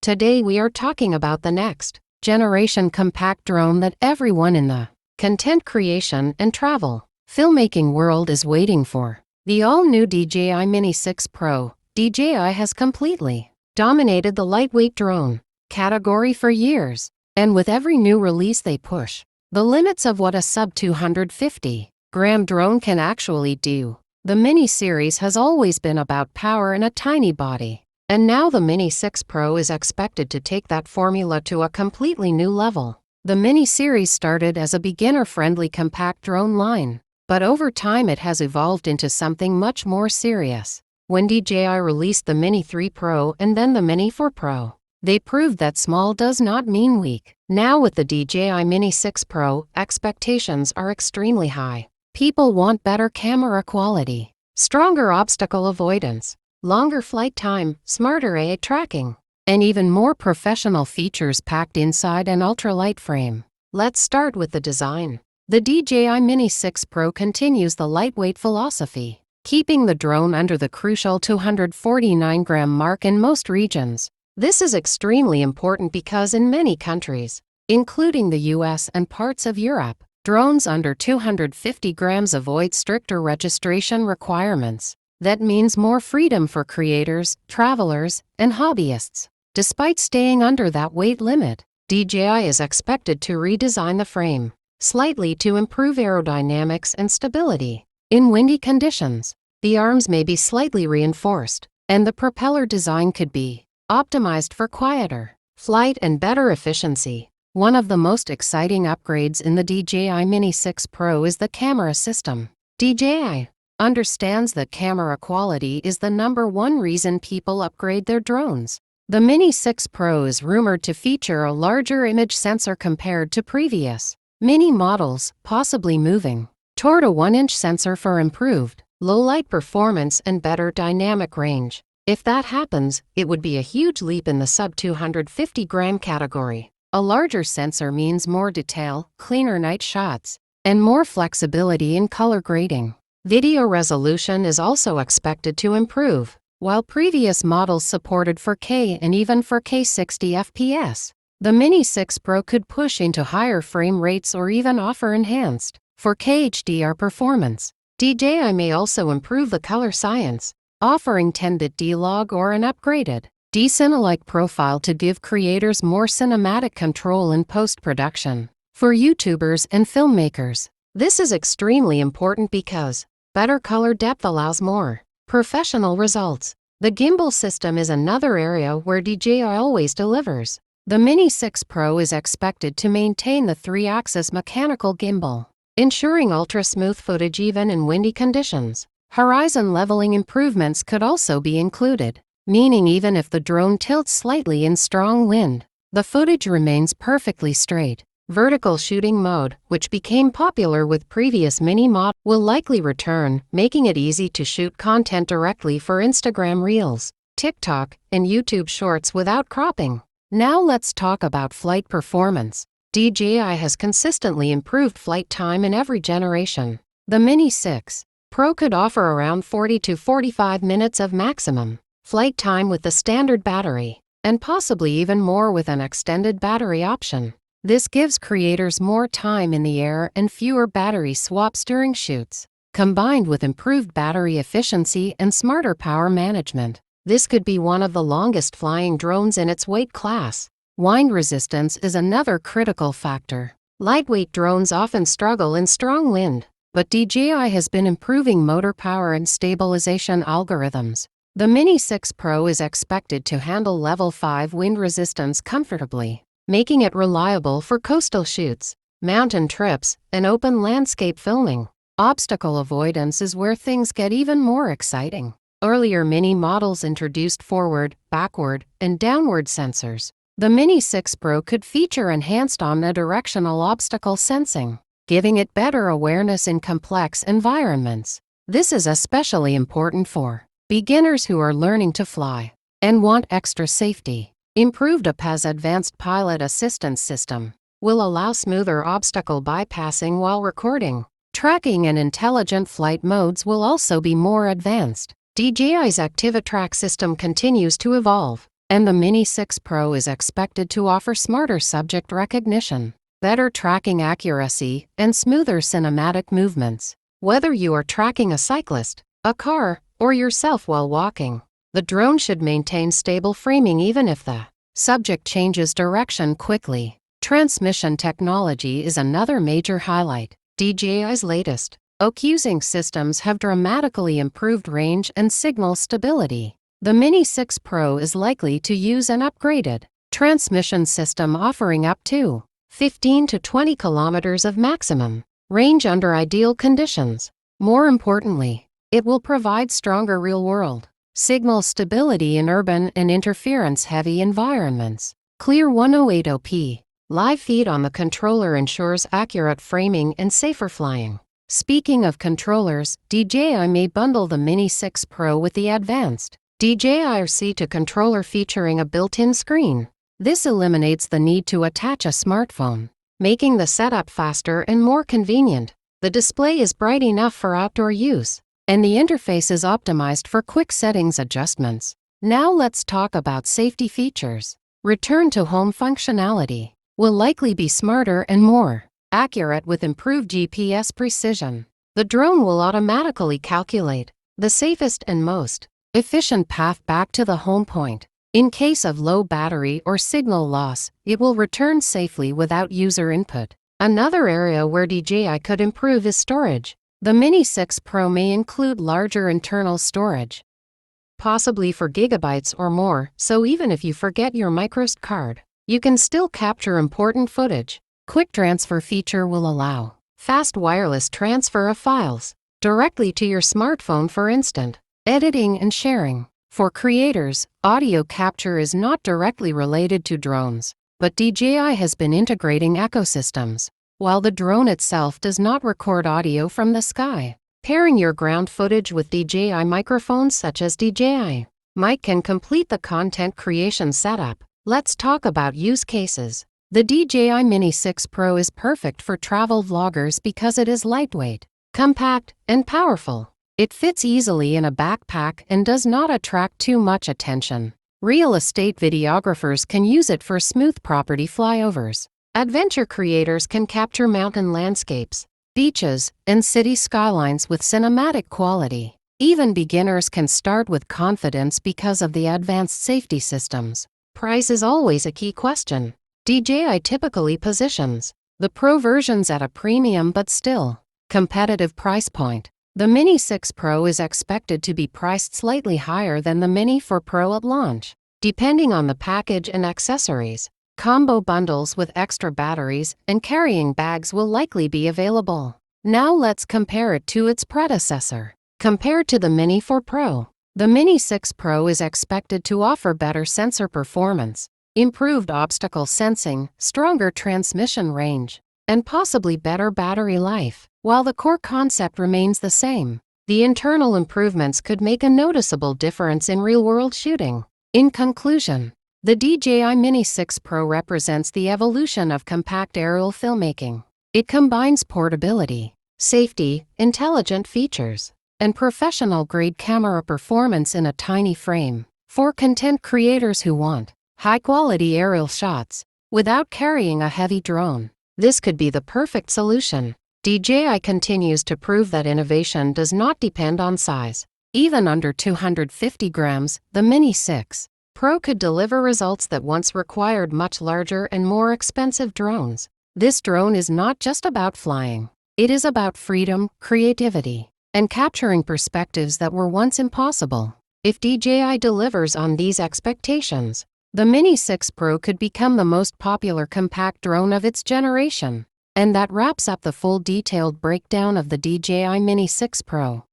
Today we are talking about the next generation compact drone that everyone in the content creation and travel filmmaking world is waiting for. The all-new DJI Mini 6 Pro. DJI has completely dominated the lightweight drone category for years, and with every new release they push the limits of what a sub 250-gram drone can actually do. The Mini series has always been about power and a tiny body, and now the Mini 6 Pro is expected to take that formula to a completely new level. The Mini series started as a beginner-friendly compact drone line, but over time it has evolved into something much more serious. When DJI released the Mini 3 Pro and then the Mini 4 Pro, they proved that small does not mean weak. Now with the DJI Mini 6 Pro, expectations are extremely high. People want better camera quality, stronger obstacle avoidance, longer flight time, smarter AI tracking, and even more professional features packed inside an ultralight frame. Let's start with the design. The DJI Mini 6 Pro continues the lightweight philosophy, keeping the drone under the crucial 249-gram mark in most regions. This is extremely important because in many countries, including the US and parts of Europe, drones under 250 grams avoid stricter registration requirements. That means more freedom for creators, travelers, and hobbyists. Despite staying under that weight limit, DJI is expected to redesign the frame slightly to improve aerodynamics and stability. In windy conditions, the arms may be slightly reinforced, and the propeller design could be optimized for quieter flight and better efficiency. One of the most exciting upgrades in the DJI Mini 6 Pro is the camera system. DJI understands that camera quality is the #1 reason people upgrade their drones. The Mini 6 Pro is rumored to feature a larger image sensor compared to previous Mini models, possibly moving toward a 1-inch sensor for improved low-light performance and better dynamic range. If that happens, it would be a huge leap in the sub 250-gram category. A larger sensor means more detail, cleaner night shots, and more flexibility in color grading. Video resolution is also expected to improve. While previous models supported 4K and even 4K 60 FPS, the Mini 6 Pro could push into higher frame rates or even offer enhanced 4K HDR performance. DJI may also improve the color science, offering 10-bit D-Log or an upgraded D-Cine-like profile to give creators more cinematic control in post-production. For YouTubers and filmmakers, this is extremely important because better color depth allows more professional results. The gimbal system is another area where DJI always delivers. The Mini 6 Pro is expected to maintain the 3-axis mechanical gimbal, ensuring ultra-smooth footage even in windy conditions. Horizon leveling improvements could also be included, meaning even if the drone tilts slightly in strong wind, the footage remains perfectly straight. Vertical shooting mode, which became popular with previous Mini models, will likely return, making it easy to shoot content directly for Instagram Reels, TikTok, and YouTube Shorts without cropping. Now let's talk about flight performance. DJI has consistently improved flight time in every generation. The Mini 6 Pro could offer around 40 to 45 minutes of maximum flight time with the standard battery, and possibly even more with an extended battery option. This gives creators more time in the air and fewer battery swaps during shoots. Combined with improved battery efficiency and smarter power management, this could be one of the longest flying drones in its weight class. Wind resistance is another critical factor. Lightweight drones often struggle in strong wind, but DJI has been improving motor power and stabilization algorithms. The Mini 6 Pro is expected to handle level 5 wind resistance comfortably, making it reliable for coastal shoots, mountain trips, and open landscape filming. Obstacle avoidance is where things get even more exciting. Earlier Mini models introduced forward, backward, and downward sensors. The Mini 6 Pro could feature enhanced omnidirectional obstacle sensing, giving it better awareness in complex environments. This is especially important for beginners who are learning to fly and want extra safety. Improved APAS Advanced Pilot Assistance System will allow smoother obstacle bypassing while recording. Tracking and intelligent flight modes will also be more advanced. DJI's ActiviTrack system continues to evolve, and the Mini 6 Pro is expected to offer smarter subject recognition, better tracking accuracy, and smoother cinematic movements. Whether you are tracking a cyclist, a car, or yourself while walking, the drone should maintain stable framing even if the subject changes direction quickly. Transmission technology is another major highlight. DJI's latest OcuSync systems have dramatically improved range and signal stability. The Mini 6 Pro is likely to use an upgraded transmission system offering up to 15 to 20 kilometers of maximum range under ideal conditions. More importantly, it will provide stronger real-world signal stability in urban and interference-heavy environments. Clear 108p live feed on the controller ensures accurate framing and safer flying. Speaking of controllers, DJI may bundle the Mini 6 Pro with the advanced DJI C2 controller featuring a built-in screen. This eliminates the need to attach a smartphone, making the setup faster and more convenient. The display is bright enough for outdoor use, and the interface is optimized for quick settings adjustments. Now let's talk about safety features. Return to home functionality will likely be smarter and more accurate with improved GPS precision. The drone will automatically calculate the safest and most efficient path back to the home point. In case of low battery or signal loss, it will return safely without user input. Another area where DJI could improve is storage. The Mini 6 Pro may include larger internal storage, possibly 4 gigabytes or more, so even if you forget your microSD card, you can still capture important footage. Quick transfer feature will allow fast wireless transfer of files directly to your smartphone for instant editing and sharing. For creators, audio capture is not directly related to drones, but DJI has been integrating ecosystems. While the drone itself does not record audio from the sky, pairing your ground footage with DJI microphones such as DJI Mic can complete the content creation setup. Let's talk about use cases. The DJI Mini 6 Pro is perfect for travel vloggers because it is lightweight, compact, and powerful. It fits easily in a backpack and does not attract too much attention. Real estate videographers can use it for smooth property flyovers. Adventure creators can capture mountain landscapes, beaches, and city skylines with cinematic quality. Even beginners can start with confidence because of the advanced safety systems. Price is always a key question. DJI typically positions the Pro versions at a premium but still competitive price point. The Mini 6 Pro is expected to be priced slightly higher than the Mini 4 Pro at launch, depending on the package and accessories. Combo bundles with extra batteries and carrying bags will likely be available. Now let's compare it to its predecessor. Compared to the Mini 4 Pro, the Mini 6 Pro is expected to offer better sensor performance, improved obstacle sensing, stronger transmission range, and possibly better battery life. While the core concept remains the same, the internal improvements could make a noticeable difference in real-world shooting. In conclusion, the DJI Mini 6 Pro represents the evolution of compact aerial filmmaking. It combines portability, safety, intelligent features, and professional-grade camera performance in a tiny frame. For content creators who want high-quality aerial shots without carrying a heavy drone, this could be the perfect solution. DJI continues to prove that innovation does not depend on size. Even under 250 grams, the Mini 6 Pro could deliver results that once required much larger and more expensive drones. This drone is not just about flying. It is about freedom, creativity, and capturing perspectives that were once impossible. If DJI delivers on these expectations, the Mini 6 Pro could become the most popular compact drone of its generation. And that wraps up the full detailed breakdown of the DJI Mini 6 Pro.